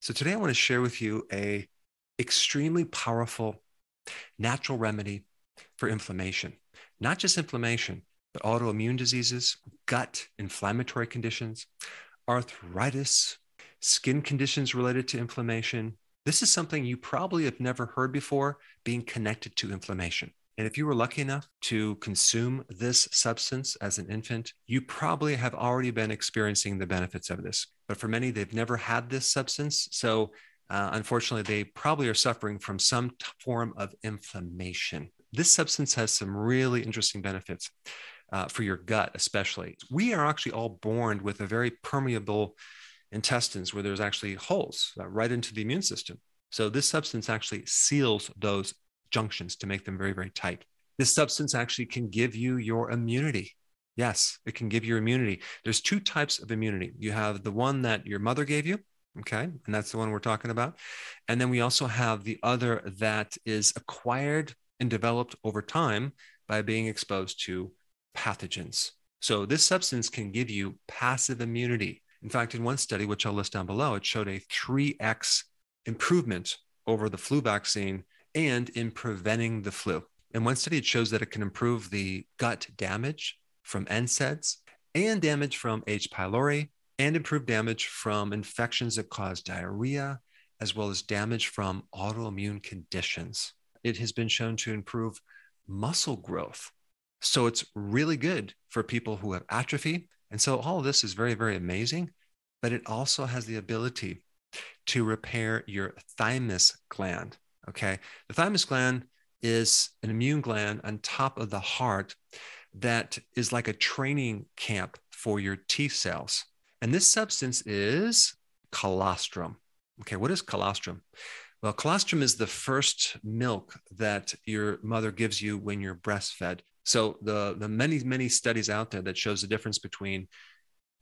So today I want to share with you a extremely powerful natural remedy for inflammation. Not just inflammation, but autoimmune diseases, gut inflammatory conditions, arthritis, skin conditions related to inflammation. This is something you probably have never heard before, being connected to inflammation. And if you were lucky enough to consume this substance as an infant, you probably have already been experiencing the benefits of this. But for many, they've never had this substance. So unfortunately, they probably are suffering from some form of inflammation. This substance has some really interesting benefits for your gut, especially. We are actually all born with a very permeable intestines where there's actually holes right into the immune system. So this substance actually seals those junctions to make them very, very tight. This substance actually can give you your immunity. Yes, it can give you immunity. There's two types of immunity. You have the one that your mother gave you, okay, and that's the one we're talking about. And then we also have the other that is acquired and developed over time by being exposed to pathogens. So this substance can give you passive immunity. In fact, in one study, which I'll list down below, it showed a 3x improvement over the flu vaccine and in preventing the flu. In one study, it shows that it can improve the gut damage from NSAIDs and damage from H. pylori and improve damage from infections that cause diarrhea, as well as damage from autoimmune conditions. It has been shown to improve muscle growth. So it's really good for people who have atrophy. And so all of this is very, very amazing, but it also has the ability to repair your thymus gland. Okay. The thymus gland is an immune gland on top of the heart that is like a training camp for your T cells. And this substance is colostrum. Okay. What is colostrum? Well, colostrum is the first milk that your mother gives you when you're breastfed. So the many, many studies out there that shows the difference between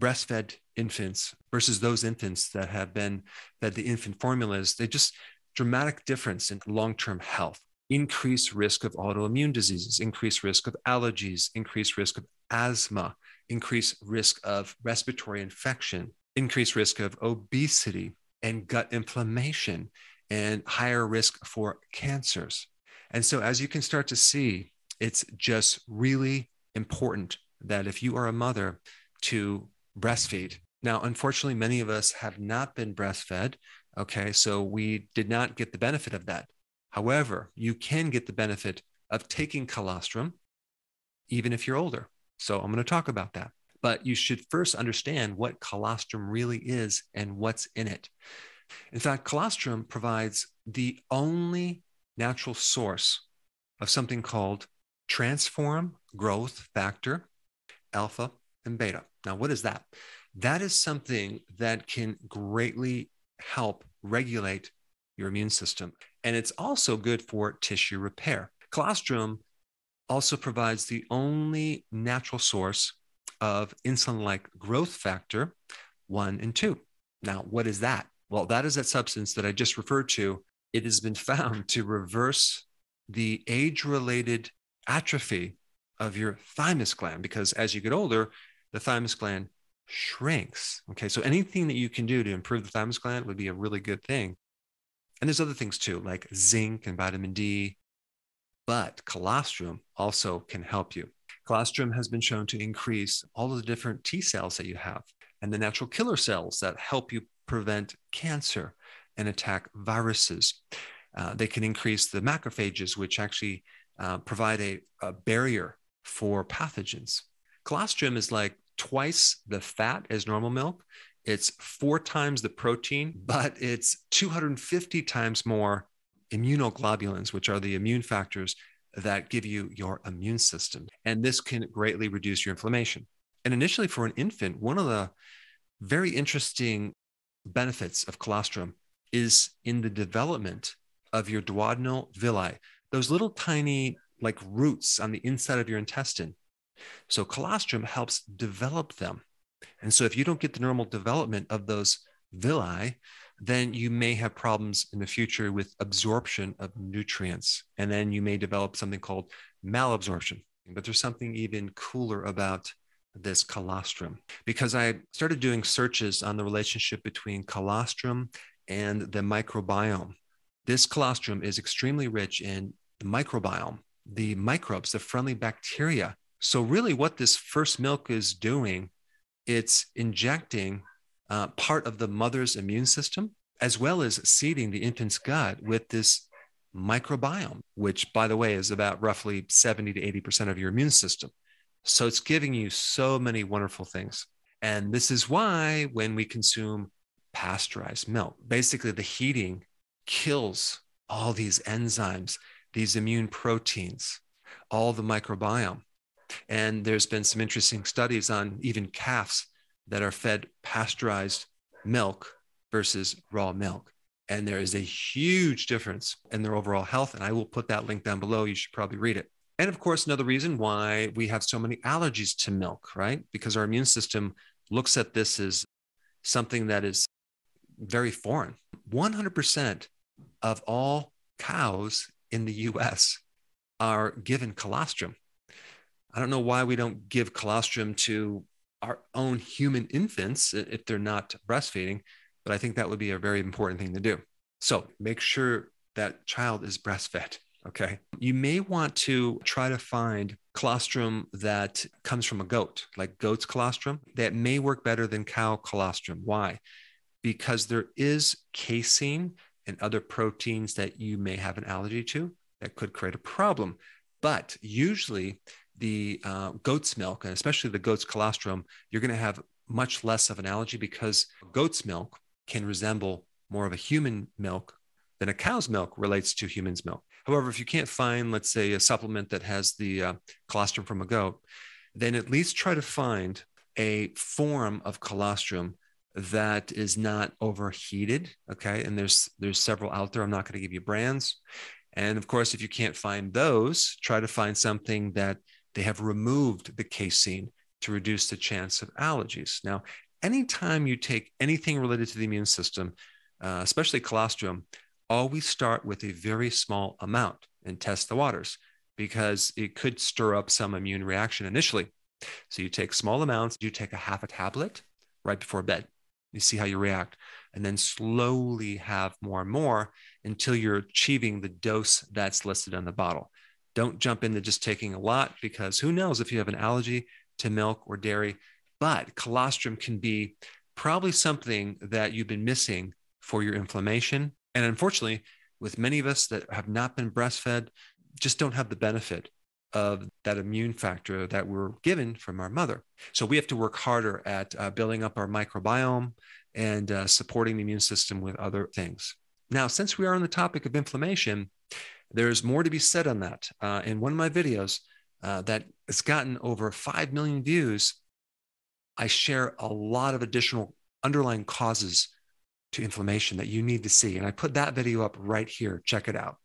breastfed infants versus those infants that have been fed the infant formulas, they just dramatic difference in long-term health, increased risk of autoimmune diseases, increased risk of allergies, increased risk of asthma, increased risk of respiratory infection, increased risk of obesity and gut inflammation, and higher risk for cancers. And so as you can start to see, it's just really important that if you are a mother to breastfeed. Now, unfortunately, many of us have not been breastfed. Okay, so we did not get the benefit of that. However, you can get the benefit of taking colostrum, even if you're older. So I'm going to talk about that. But you should first understand what colostrum really is and what's in it. In fact, colostrum provides the only natural source of something called transform growth factor, alpha and beta. Now, what is that? That is something that can greatly help regulate your immune system. And it's also good for tissue repair. Colostrum also provides the only natural source of insulin-like growth factor 1 and 2. Now, what is that? Well, that is that substance that I just referred to. It has been found to reverse the age-related atrophy of your thymus gland, because as you get older, the thymus gland shrinks. Okay, so anything that you can do to improve the thymus gland would be a really good thing. And there's other things too, like zinc and vitamin D, but colostrum also can help you. Colostrum has been shown to increase all of the different T cells that you have and the natural killer cells that help you prevent cancer and attack viruses. They can increase the macrophages, which actually provide a barrier for pathogens. Colostrum is like twice the fat as normal milk. It's 4 times the protein, but it's 250 times more immunoglobulins, which are the immune factors that give you your immune system. And this can greatly reduce your inflammation. And initially for an infant, one of the very interesting benefits of colostrum is in the development of your duodenal villi, those little tiny like roots on the inside of your intestine. So colostrum helps develop them. And so if you don't get the normal development of those villi, then you may have problems in the future with absorption of nutrients. And then you may develop something called malabsorption. But there's something even cooler about this colostrum, because I started doing searches on the relationship between colostrum and the microbiome. This colostrum is extremely rich in the microbiome, the microbes, the friendly bacteria. So really what this first milk is doing, it's injecting part of the mother's immune system, as well as seeding the infant's gut with this microbiome, which, by the way, is about roughly 70 to 80% of your immune system. So it's giving you so many wonderful things. And this is why when we consume pasteurized milk, basically the heating kills all these enzymes, these immune proteins, all the microbiome. And there's been some interesting studies on even calves that are fed pasteurized milk versus raw milk. And there is a huge difference in their overall health. And I will put that link down below. You should probably read it. And of course, another reason why we have so many allergies to milk, right? Because our immune system looks at this as something that is very foreign. 100% of all cows in the US are given colostrum. I don't know why we don't give colostrum to our own human infants if they're not breastfeeding, but I think that would be a very important thing to do. So make sure that child is breastfed, okay? You may want to try to find colostrum that comes from a goat, like goat's colostrum. That may work better than cow colostrum. Why? Because there is casein and other proteins that you may have an allergy to that could create a problem. But usually the goat's milk, and especially the goat's colostrum, you're going to have much less of an allergy because goat's milk can resemble more of a human milk than a cow's milk relates to human's milk. However, if you can't find, let's say, a supplement that has the colostrum from a goat, then at least try to find a form of colostrum that is not overheated, okay? And there's several out there. I'm not going to give you brands. And of course, if you can't find those, try to find something that they have removed the casein to reduce the chance of allergies. Now, anytime you take anything related to the immune system, especially colostrum, always start with a very small amount and test the waters because it could stir up some immune reaction initially. So you take small amounts, you take a half a tablet right before bed. You see how you react, and then slowly have more and more until you're achieving the dose that's listed on the bottle. Don't jump into just taking a lot because who knows if you have an allergy to milk or dairy, but colostrum can be probably something that you've been missing for your inflammation. And unfortunately, with many of us that have not been breastfed, just don't have the benefit of that immune factor that we're given from our mother. So we have to work harder at building up our microbiome and supporting the immune system with other things. Now, since we are on the topic of inflammation, there's more to be said on that. In one of my videos that has gotten over 5 million views, I share a lot of additional underlying causes to inflammation that you need to see. And I put that video up right here. Check it out.